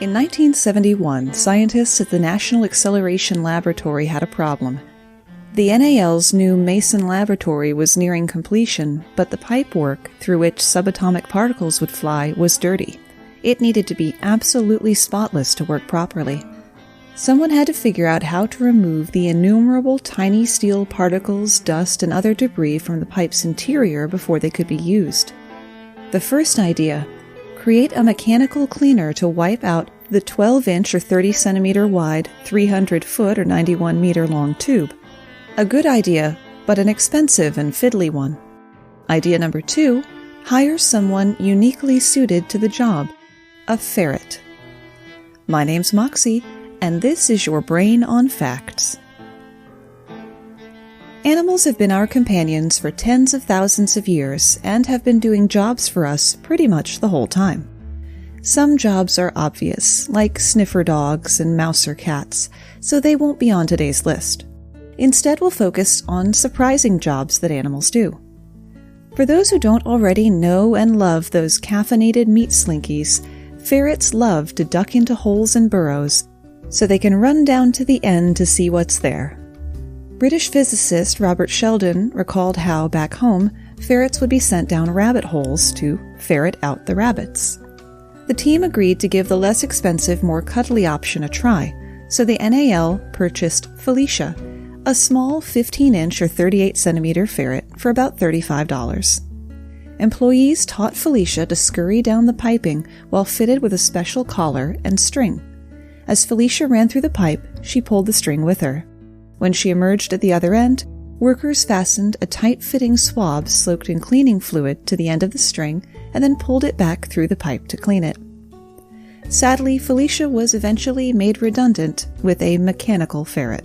In 1971, scientists at the National Acceleration Laboratory had a problem. The NAL's new Mason laboratory was nearing completion, but the pipework through which subatomic particles would fly was dirty. It needed to be absolutely spotless to work properly. Someone had to figure out how to remove the innumerable tiny steel particles, dust, and other debris from the pipe's interior before they could be used. The first idea: create a mechanical cleaner to wipe out the 12-inch or 30-centimeter wide, 300-foot or 91-meter long tube. A good idea, but an expensive and fiddly one. Idea number 2, hire someone uniquely suited to the job: a ferret. My name's Moxie, and this is your Brain on Facts. Animals have been our companions for tens of thousands of years and have been doing jobs for us pretty much the whole time. Some jobs are obvious, like sniffer dogs and mouser cats, so they won't be on today's list. Instead, we'll focus on surprising jobs that animals do. For those who don't already know and love those caffeinated meat slinkies, ferrets love to duck into holes and burrows so they can run down to the end to see what's there. British physicist Robert Sheldon recalled how, back home, ferrets would be sent down rabbit holes to ferret out the rabbits. The team agreed to give the less expensive, more cuddly option a try, so the NAL purchased Felicia, a small 15-inch or 38-centimeter ferret, for about $35. Employees taught Felicia to scurry down the piping while fitted with a special collar and string. As Felicia ran through the pipe, she pulled the string with her. When she emerged at the other end, workers fastened a tight-fitting swab soaked in cleaning fluid to the end of the string and then pulled it back through the pipe to clean it. Sadly, Felicia was eventually made redundant with a mechanical ferret.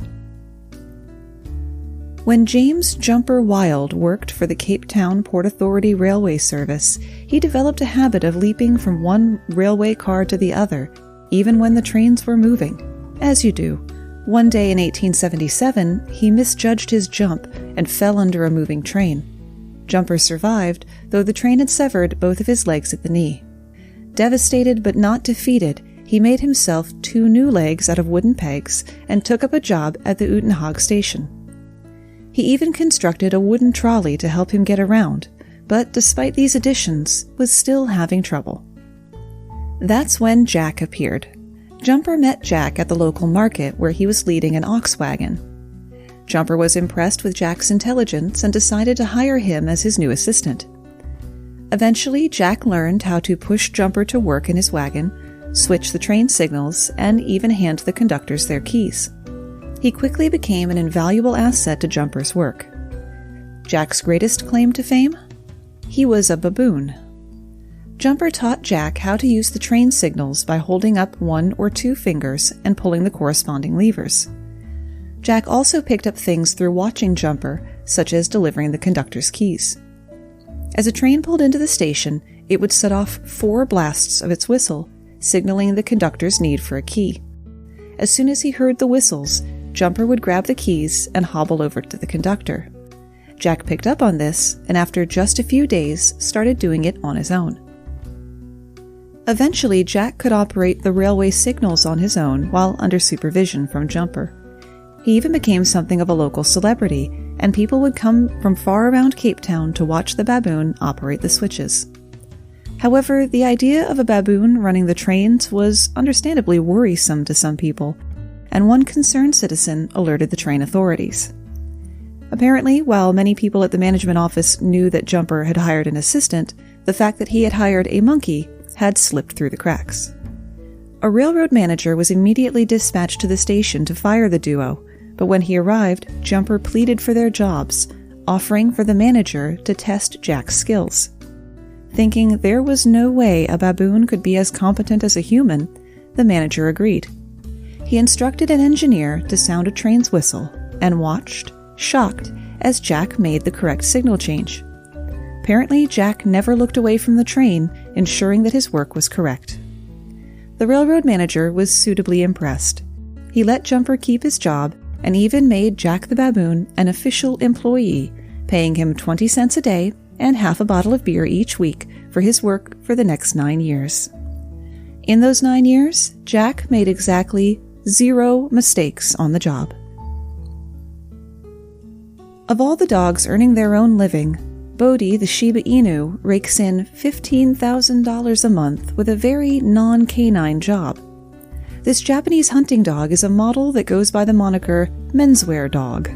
When James Jumper Wild worked for the Cape Town Port Authority Railway Service, he developed a habit of leaping from one railway car to the other, even when the trains were moving, as you do. One day in 1877, he misjudged his jump and fell under a moving train. Jumper survived, though the train had severed both of his legs at the knee. Devastated but not defeated, he made himself 2 new legs out of wooden pegs and took up a job at the Uitenhage station. He even constructed a wooden trolley to help him get around, but despite these additions, was still having trouble. That's when Jack appeared. Jumper met Jack at the local market where he was leading an ox wagon. Jumper was impressed with Jack's intelligence and decided to hire him as his new assistant. Eventually, Jack learned how to push Jumper to work in his wagon, switch the train signals, and even hand the conductors their keys. He quickly became an invaluable asset to Jumper's work. Jack's greatest claim to fame? He was a baboon. Jumper taught Jack how to use the train signals by holding up 1 or 2 fingers and pulling the corresponding levers. Jack also picked up things through watching Jumper, such as delivering the conductor's keys. As a train pulled into the station, it would set off 4 blasts of its whistle, signaling the conductor's need for a key. As soon as he heard the whistles, Jumper would grab the keys and hobble over to the conductor. Jack picked up on this, and after just a few days, started doing it on his own. Eventually, Jack could operate the railway signals on his own while under supervision from Jumper. He even became something of a local celebrity, and people would come from far around Cape Town to watch the baboon operate the switches. However, the idea of a baboon running the trains was understandably worrisome to some people, and one concerned citizen alerted the train authorities. Apparently, while many people at the management office knew that Jumper had hired an assistant, the fact that he had hired a monkey had slipped through the cracks. A railroad manager was immediately dispatched to the station to fire the duo, but when he arrived, Jumper pleaded for their jobs, offering for the manager to test Jack's skills. Thinking there was no way a baboon could be as competent as a human, the manager agreed. He instructed an engineer to sound a train's whistle and watched, shocked, as Jack made the correct signal change. Apparently, Jack never looked away from the train, ensuring that his work was correct. The railroad manager was suitably impressed. He let Jumper keep his job and even made Jack the baboon an official employee, paying him 20 cents a day and half a bottle of beer each week for his work for the next 9 years. In those 9 years, Jack made exactly 0 mistakes on the job. Of all the dogs earning their own living, Bodhi, the Shiba Inu, rakes in $15,000 a month with a very non-canine job. This Japanese hunting dog is a model that goes by the moniker menswear dog.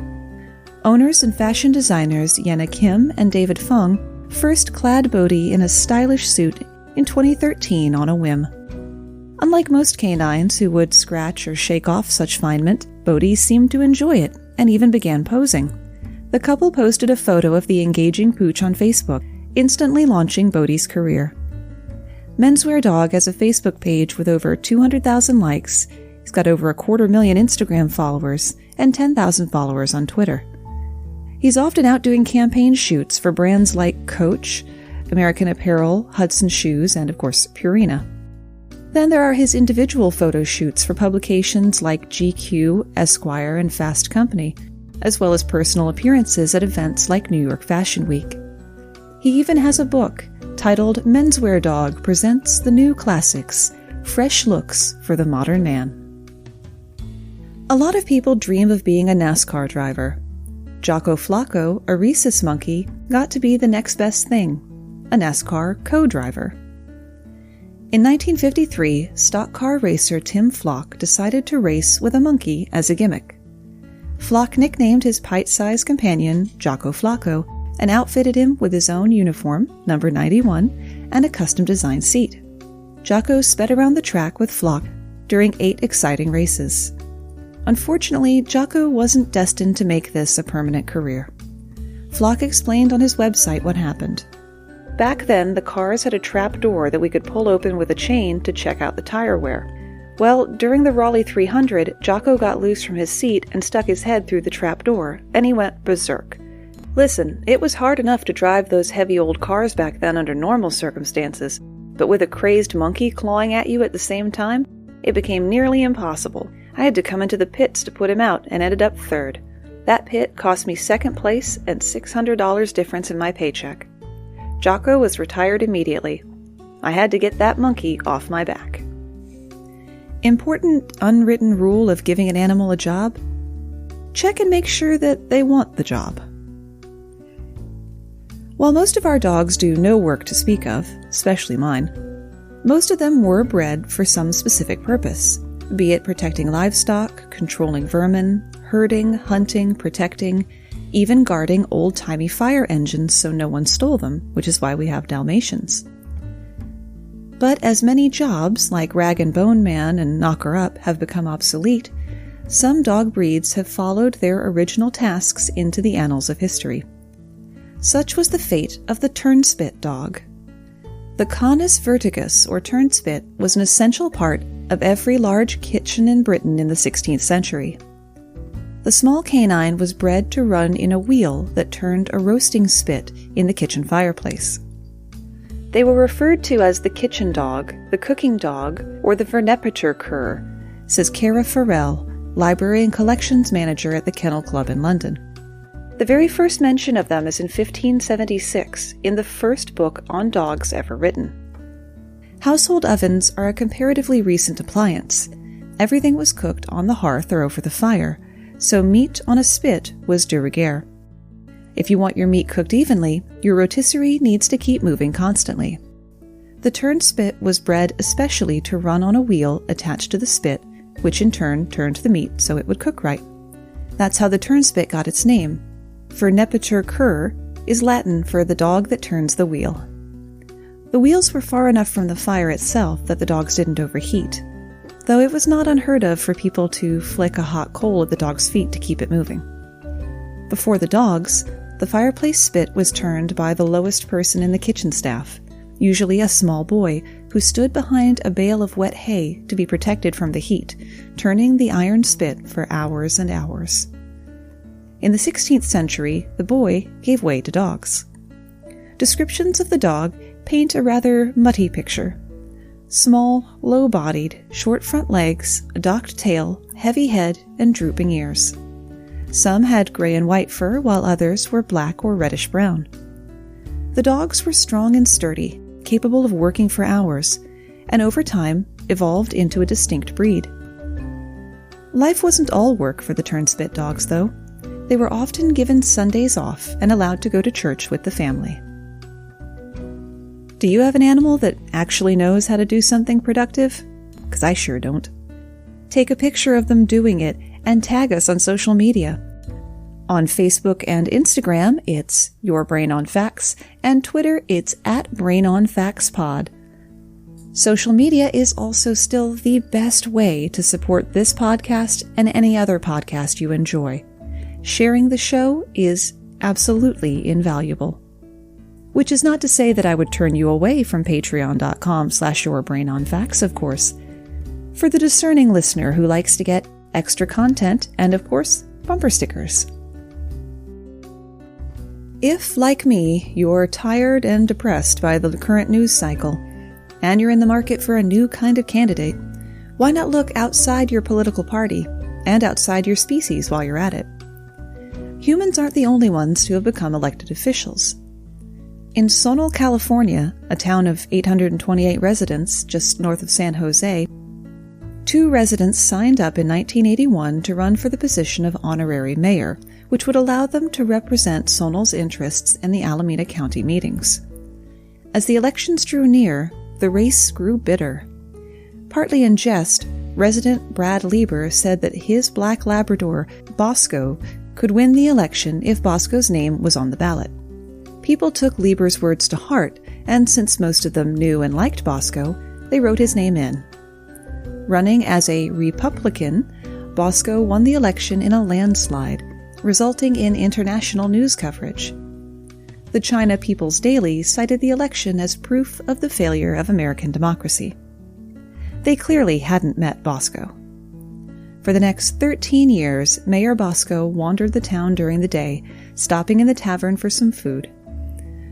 Owners and fashion designers Yena Kim and David Fung first clad Bodhi in a stylish suit in 2013 on a whim. Unlike most canines who would scratch or shake off such finement, Bodhi seemed to enjoy it and even began posing. The couple posted a photo of the engaging pooch on Facebook, instantly launching Bodhi's career. Menswear Dog has a Facebook page with over 200,000 likes. He's got over 250,000 Instagram followers and 10,000 followers on Twitter. He's often out doing campaign shoots for brands like Coach, American Apparel, Hudson Shoes, and of course Purina. Then there are his individual photo shoots for publications like GQ, Esquire, and Fast Company, as well as personal appearances at events like New York Fashion Week. He even has a book titled Menswear Dog Presents the New Classics, Fresh Looks for the Modern Man. A lot of people dream of being a NASCAR driver. Jocko Flacco, a rhesus monkey, got to be the next best thing, a NASCAR co-driver. In 1953, stock car racer Tim Flock decided to race with a monkey as a gimmick. Flock nicknamed his pint-sized companion Jocko Flacco and outfitted him with his own uniform, number 91, and a custom-designed seat. Jocko sped around the track with Flock during 8 exciting races. Unfortunately, Jocko wasn't destined to make this a permanent career. Flock explained on his website what happened. Back then, the cars had a trap door that we could pull open with a chain to check out the tire wear. Well, during the Raleigh 300, Jocko got loose from his seat and stuck his head through the trap door, and he went berserk. Listen, it was hard enough to drive those heavy old cars back then under normal circumstances, but with a crazed monkey clawing at you at the same time, it became nearly impossible. I had to come into the pits to put him out and ended up third. That pit cost me second place and $600 difference in my paycheck. Jocko was retired immediately. I had to get that monkey off my back. Important unwritten rule of giving an animal a job? Check and make sure that they want the job. While most of our dogs do no work to speak of, especially mine, most of them were bred for some specific purpose, be it protecting livestock, controlling vermin, herding, hunting, protecting, even guarding old-timey fire engines so no one stole them, which is why we have Dalmatians. But as many jobs, like Rag and Bone Man and Knocker Up, have become obsolete, some dog breeds have followed their original tasks into the annals of history. Such was the fate of the turnspit dog. The Canis vertigus, or turnspit, was an essential part of every large kitchen in Britain in the 16th century. The small canine was bred to run in a wheel that turned a roasting spit in the kitchen fireplace. They were referred to as the kitchen dog, the cooking dog, or the vernepature cur, says Cara Farrell, Library and Collections Manager at the Kennel Club in London. The very first mention of them is in 1576, in the first book on dogs ever written. Household ovens are a comparatively recent appliance. Everything was cooked on the hearth or over the fire, so meat on a spit was de rigueur. If you want your meat cooked evenly, your rotisserie needs to keep moving constantly. The turnspit was bred especially to run on a wheel attached to the spit, which in turn turned the meat so it would cook right. That's how the turnspit got its name. Vernepature cur is Latin for the dog that turns the wheel. The wheels were far enough from the fire itself that the dogs didn't overheat, though it was not unheard of for people to flick a hot coal at the dog's feet to keep it moving. Before the dogs, the fireplace spit was turned by the lowest person in the kitchen staff, usually a small boy who stood behind a bale of wet hay to be protected from the heat, turning the iron spit for hours and hours. In the 16th century, the boy gave way to dogs. Descriptions of the dog paint a rather muddy picture. Small, low-bodied, short front legs, a docked tail, heavy head, and drooping ears. Some had gray and white fur, while others were black or reddish-brown. The dogs were strong and sturdy, capable of working for hours, and over time, evolved into a distinct breed. Life wasn't all work for the Turnspit dogs, though. They were often given Sundays off and allowed to go to church with the family. Do you have an animal that actually knows how to do something productive? 'Cause I sure don't. Take a picture of them doing it and tag us on social media. On Facebook and Instagram, it's Your Brain on Facts, and Twitter, it's @BrainOnFactsPod. Social media is also still the best way to support this podcast and any other podcast you enjoy. Sharing the show is absolutely invaluable. Which is not to say that I would turn you away from patreon.com/yourbrainonfacts, of course. For the discerning listener who likes to get extra content and, of course, bumper stickers. If, like me, you're tired and depressed by the current news cycle, and you're in the market for a new kind of candidate, why not look outside your political party and outside your species while you're at it? Humans aren't the only ones to have become elected officials. In Sonal, California, a town of 828 residents just north of San Jose, 2 residents signed up in 1981 to run for the position of honorary mayor, which would allow them to represent Sonal's interests in the Alameda County meetings. As the elections drew near, the race grew bitter. Partly in jest, resident Brad Lieber said that his black Labrador, Bosco, could win the election if Bosco's name was on the ballot. People took Lieber's words to heart, and since most of them knew and liked Bosco, they wrote his name in. Running as a Republican, Bosco won the election in a landslide, resulting in international news coverage. The China People's Daily cited the election as proof of the failure of American democracy. They clearly hadn't met Bosco. For the next 13 years, Mayor Bosco wandered the town during the day, stopping in the tavern for some food.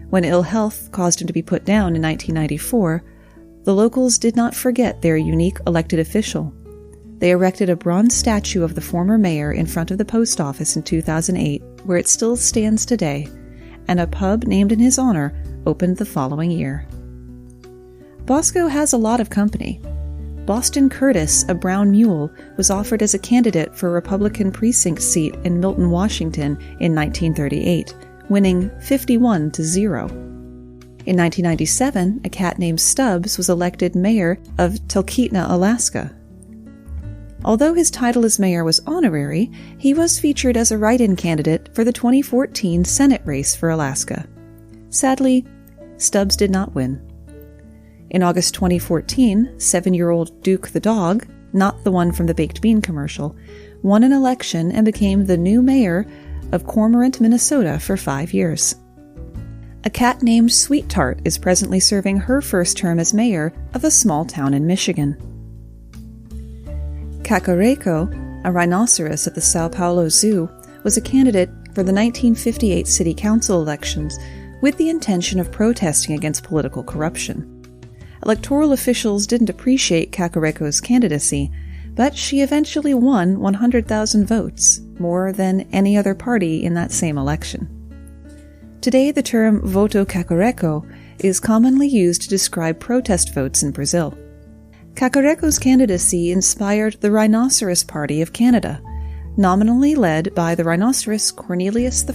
When ill health caused him to be put down in 1994, the locals did not forget their unique elected official. They erected a bronze statue of the former mayor in front of the post office in 2008, where it still stands today, and a pub named in his honor opened the following year. Bosco has a lot of company. Boston Curtis, a brown mule, was offered as a candidate for a Republican precinct seat in Milton, Washington in 1938, winning 51-0. In 1997, a cat named Stubbs was elected mayor of Talkeetna, Alaska. Although his title as mayor was honorary, he was featured as a write-in candidate for the 2014 Senate race for Alaska. Sadly, Stubbs did not win. In August 2014, 7-year-old Duke the dog, not the one from the baked bean commercial, won an election and became the new mayor of Cormorant, Minnesota for 5 years. A cat named Sweet Tart is presently serving her first term as mayor of a small town in Michigan. Cacareco, a rhinoceros at the Sao Paulo Zoo, was a candidate for the 1958 city council elections with the intention of protesting against political corruption. Electoral officials didn't appreciate Cacareco's candidacy, but she eventually won 100,000 votes, more than any other party in that same election. Today, the term voto cacareco is commonly used to describe protest votes in Brazil. Cacareco's candidacy inspired the Rhinoceros Party of Canada, nominally led by the rhinoceros Cornelius I.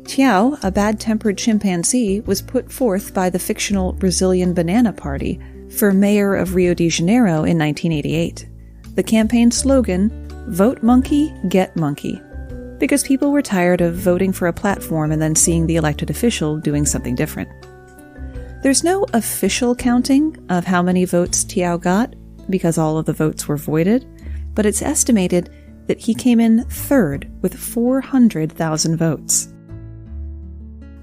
Tiao, a bad-tempered chimpanzee, was put forth by the fictional Brazilian Banana Party for mayor of Rio de Janeiro in 1988. The campaign slogan, "Vote Monkey, Get Monkey," because people were tired of voting for a platform and then seeing the elected official doing something different. There's no official counting of how many votes Tiao got, because all of the votes were voided, but it's estimated that he came in third with 400,000 votes.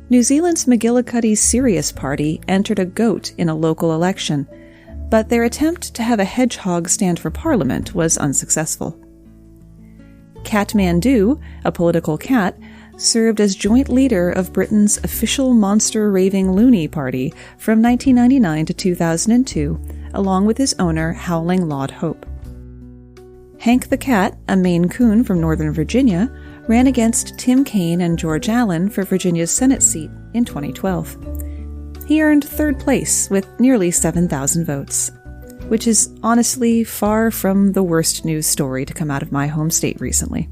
New Zealand's McGillicuddy Sirius Party entered a goat in a local election, but their attempt to have a hedgehog stand for parliament was unsuccessful. Kathmandu, a political cat, served as joint leader of Britain's official monster raving loony party from 1999 to 2002, along with his owner Howling Lord Hope. Hank the Cat, a Maine Coon from Northern Virginia, ran against Tim Kaine and George Allen for Virginia's Senate seat in 2012. He earned third place with nearly 7,000 votes. which is honestly far from the worst news story to come out of my home state recently.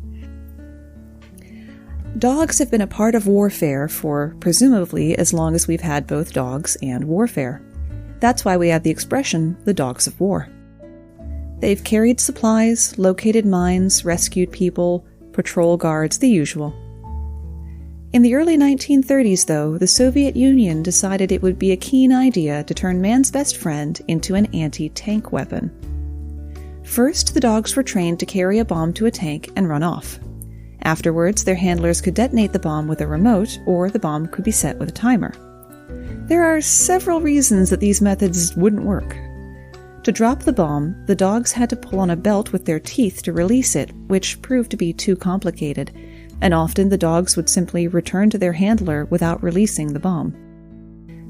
Dogs have been a part of warfare for presumably as long as we've had both dogs and warfare. That's why we have the expression, the dogs of war. They've carried supplies, located mines, rescued people, patrol guards, the usual. In the early 1930s, though, the Soviet Union decided it would be a keen idea to turn man's best friend into an anti-tank weapon. First, the dogs were trained to carry a bomb to a tank and run off. Afterwards, their handlers could detonate the bomb with a remote, or the bomb could be set with a timer. There are several reasons that these methods wouldn't work. To drop the bomb, the dogs had to pull on a belt with their teeth to release it, which proved to be too complicated, and often the dogs would simply return to their handler without releasing the bomb.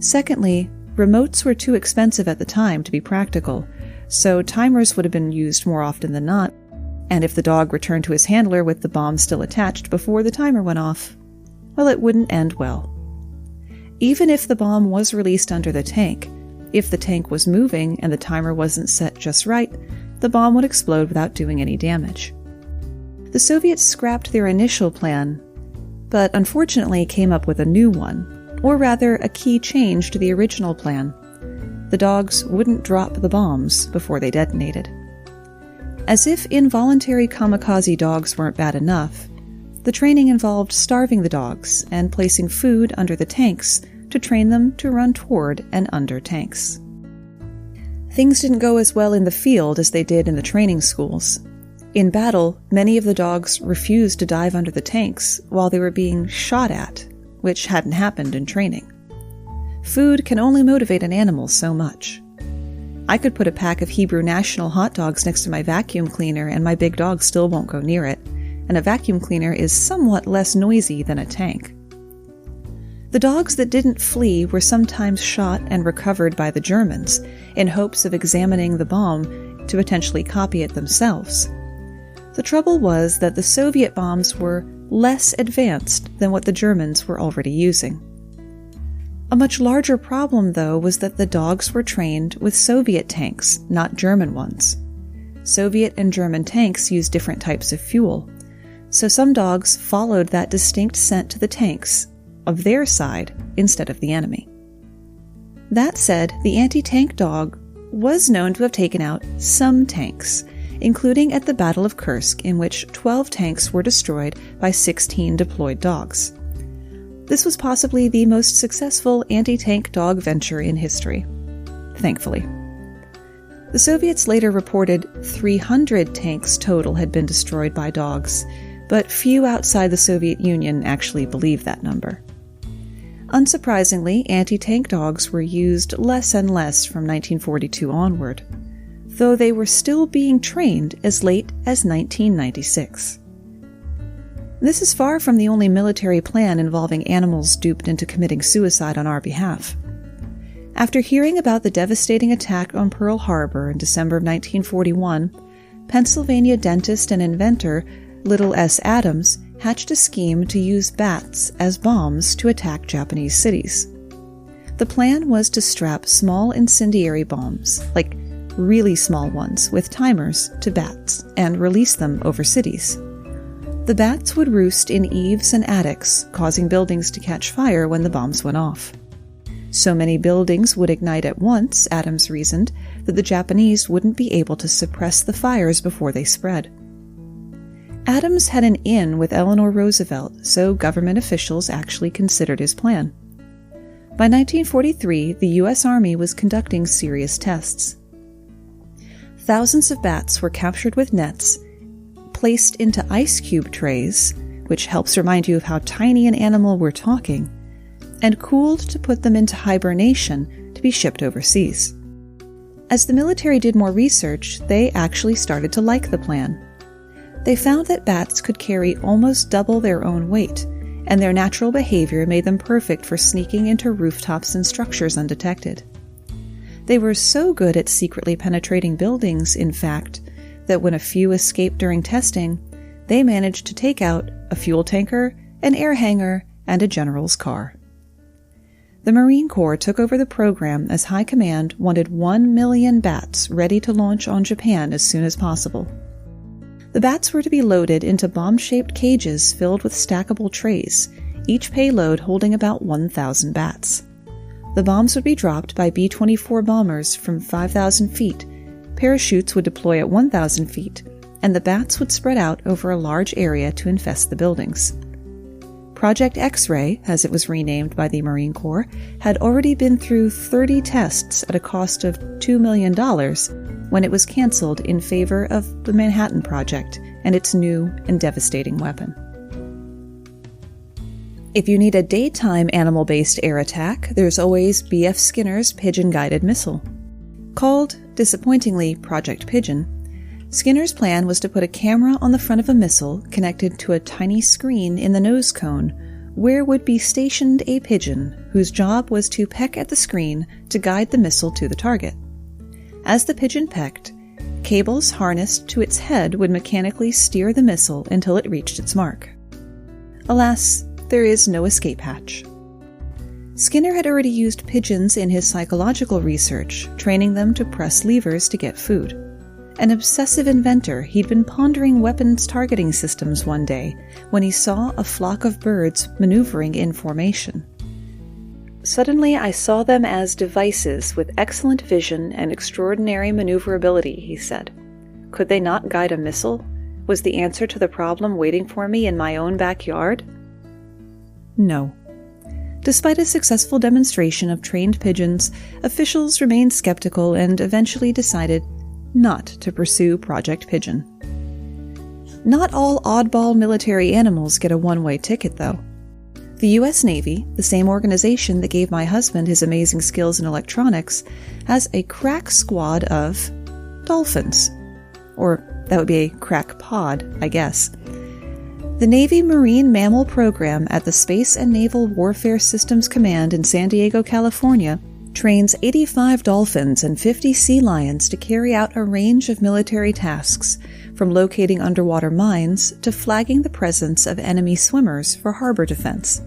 Secondly, remotes were too expensive at the time to be practical, so timers would have been used more often than not, and if the dog returned to his handler with the bomb still attached before the timer went off, well, it wouldn't end well. Even if the bomb was released under the tank, if the tank was moving and the timer wasn't set just right, the bomb would explode without doing any damage. The Soviets scrapped their initial plan, but unfortunately came up with a new one, or rather a key change to the original plan. The dogs wouldn't drop the bombs before they detonated. As if involuntary kamikaze dogs weren't bad enough, the training involved starving the dogs and placing food under the tanks to train them to run toward and under tanks. Things didn't go as well in the field as they did in the training schools. In battle, many of the dogs refused to dive under the tanks while they were being shot at, which hadn't happened in training. Food can only motivate an animal so much. I could put a pack of Hebrew National hot dogs next to my vacuum cleaner and my big dog still won't go near it, and a vacuum cleaner is somewhat less noisy than a tank. The dogs that didn't flee were sometimes shot and recovered by the Germans in hopes of examining the bomb to potentially copy it themselves. The trouble was that the Soviet bombs were less advanced than what the Germans were already using. A much larger problem, though, was that the dogs were trained with Soviet tanks, not German ones. Soviet and German tanks used different types of fuel, so some dogs followed that distinct scent to the tanks of their side instead of the enemy. That said, the anti-tank dog was known to have taken out some tanks, including at the Battle of Kursk, in which 12 tanks were destroyed by 16 deployed dogs. This was possibly the most successful anti-tank dog venture in history, thankfully. The Soviets later reported 300 tanks total had been destroyed by dogs, but few outside the Soviet Union actually believed that number. Unsurprisingly, anti-tank dogs were used less and less from 1942 onward, though they were still being trained as late as 1996. This is far from the only military plan involving animals duped into committing suicide on our behalf. After hearing about the devastating attack on Pearl Harbor in December of 1941, Pennsylvania dentist and inventor Little S. Adams hatched a scheme to use bats as bombs to attack Japanese cities. The plan was to strap small incendiary bombs, like really small ones with timers, to bats and release them over cities. The bats would roost in eaves and attics, causing buildings to catch fire when the bombs went off. So many buildings would ignite at once, Adams reasoned, that the Japanese wouldn't be able to suppress the fires before they spread. Adams had an in with Eleanor Roosevelt, so government officials actually considered his plan. By 1943, the U.S. Army was conducting serious tests. Thousands of bats were captured with nets, placed into ice cube trays, which helps remind you of how tiny an animal we're talking, and cooled to put them into hibernation to be shipped overseas. As the military did more research, they actually started to like the plan. They found that bats could carry almost double their own weight, and their natural behavior made them perfect for sneaking into rooftops and structures undetected. They were so good at secretly penetrating buildings, in fact, that when a few escaped during testing, they managed to take out a fuel tanker, an air hangar, and a general's car. The Marine Corps took over the program as High Command wanted 1 million bats ready to launch on Japan as soon as possible. The bats were to be loaded into bomb-shaped cages filled with stackable trays, each payload holding about 1,000 bats. The bombs would be dropped by B-24 bombers from 5,000 feet, parachutes would deploy at 1,000 feet, and the bats would spread out over a large area to infest the buildings. Project X-Ray, as it was renamed by the Marine Corps, had already been through 30 tests at a cost of $2 million when it was canceled in favor of the Manhattan Project and its new and devastating weapon. If you need a daytime animal-based air attack, there's always B.F. Skinner's pigeon-guided missile. Called, disappointingly, Project Pigeon, Skinner's plan was to put a camera on the front of a missile connected to a tiny screen in the nose cone, where would be stationed a pigeon whose job was to peck at the screen to guide the missile to the target. As the pigeon pecked, cables harnessed to its head would mechanically steer the missile until it reached its mark. Alas, there is no escape hatch. Skinner had already used pigeons in his psychological research, training them to press levers to get food. An obsessive inventor, he'd been pondering weapons targeting systems one day when he saw a flock of birds maneuvering in formation. Suddenly, I saw them as devices with excellent vision and extraordinary maneuverability, he said. Could they not guide a missile? Was the answer to the problem waiting for me in my own backyard? No. Despite a successful demonstration of trained pigeons, officials remained skeptical and eventually decided not to pursue Project Pigeon. Not all oddball military animals get a one-way ticket, though. The U.S. Navy, the same organization that gave my husband his amazing skills in electronics, has a crack squad of dolphins. Or that would be a crack pod, I guess. The Navy Marine Mammal Program at the Space and Naval Warfare Systems Command in San Diego, California, trains 85 dolphins and 50 sea lions to carry out a range of military tasks, from locating underwater mines to flagging the presence of enemy swimmers for harbor defense.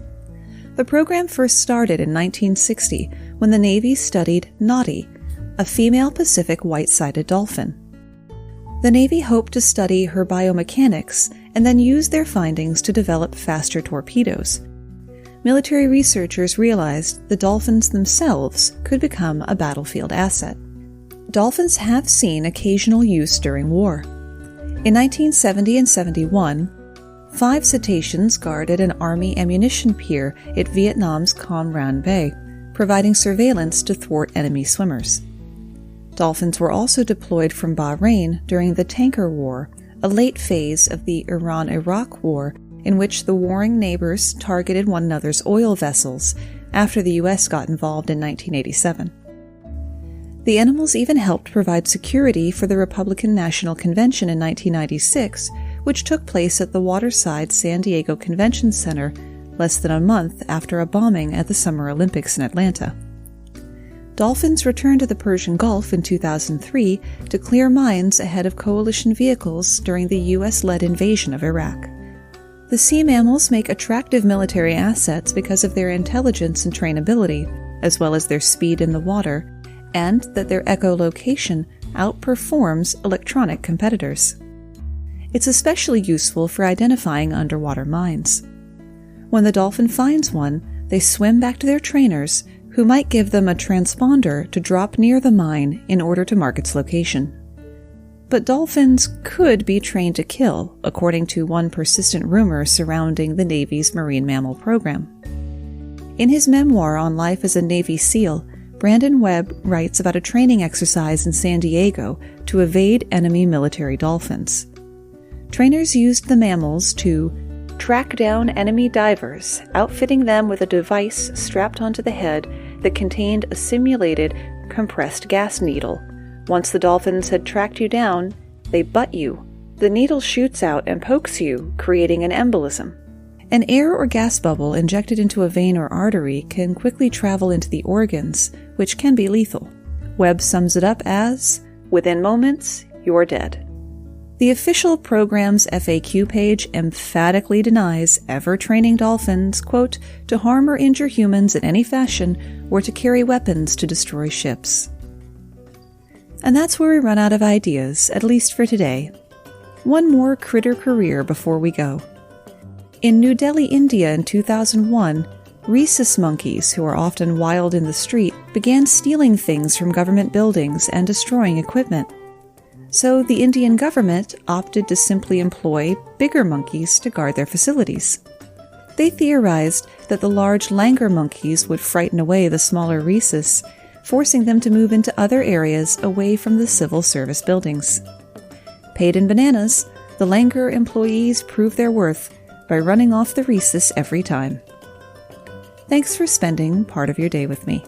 The program first started in 1960 when the Navy studied Noddy, a female Pacific white-sided dolphin. The Navy hoped to study her biomechanics and then use their findings to develop faster torpedoes. Military researchers realized the dolphins themselves could become a battlefield asset. Dolphins have seen occasional use during war. In 1970 and 71, 5 cetaceans guarded an Army ammunition pier at Vietnam's Cam Ranh Bay, providing surveillance to thwart enemy swimmers. Dolphins were also deployed from Bahrain during the Tanker War, a late phase of the Iran-Iraq War in which the warring neighbors targeted one another's oil vessels after the U.S. got involved in 1987. The animals even helped provide security for the Republican National Convention in 1996, which took place at the waterside San Diego Convention Center less than a month after a bombing at the Summer Olympics in Atlanta. Dolphins returned to the Persian Gulf in 2003 to clear mines ahead of coalition vehicles during the U.S.-led invasion of Iraq. The sea mammals make attractive military assets because of their intelligence and trainability, as well as their speed in the water, and that their echolocation outperforms electronic competitors. It's especially useful for identifying underwater mines. When the dolphin finds one, they swim back to their trainers, who might give them a transponder to drop near the mine in order to mark its location. But dolphins could be trained to kill, according to one persistent rumor surrounding the Navy's marine mammal program. In his memoir on life as a Navy SEAL, Brandon Webb writes about a training exercise in San Diego to evade enemy military dolphins. Trainers used the mammals to track down enemy divers, outfitting them with a device strapped onto the head that contained a simulated compressed gas needle. Once the dolphins had tracked you down, they butt you. The needle shoots out and pokes you, creating an embolism. An air or gas bubble injected into a vein or artery can quickly travel into the organs, which can be lethal. Webb sums it up as, "Within moments, you're dead." The official program's FAQ page emphatically denies ever training dolphins, quote, to harm or injure humans in any fashion or to carry weapons to destroy ships. And that's where we run out of ideas, at least for today. One more critter career before we go. In New Delhi, India in 2001, rhesus monkeys, who are often wild in the street, began stealing things from government buildings and destroying equipment. So the Indian government opted to simply employ bigger monkeys to guard their facilities. They theorized that the large langur monkeys would frighten away the smaller rhesus, forcing them to move into other areas away from the civil service buildings. Paid in bananas, the langur employees proved their worth by running off the rhesus every time. Thanks for spending part of your day with me.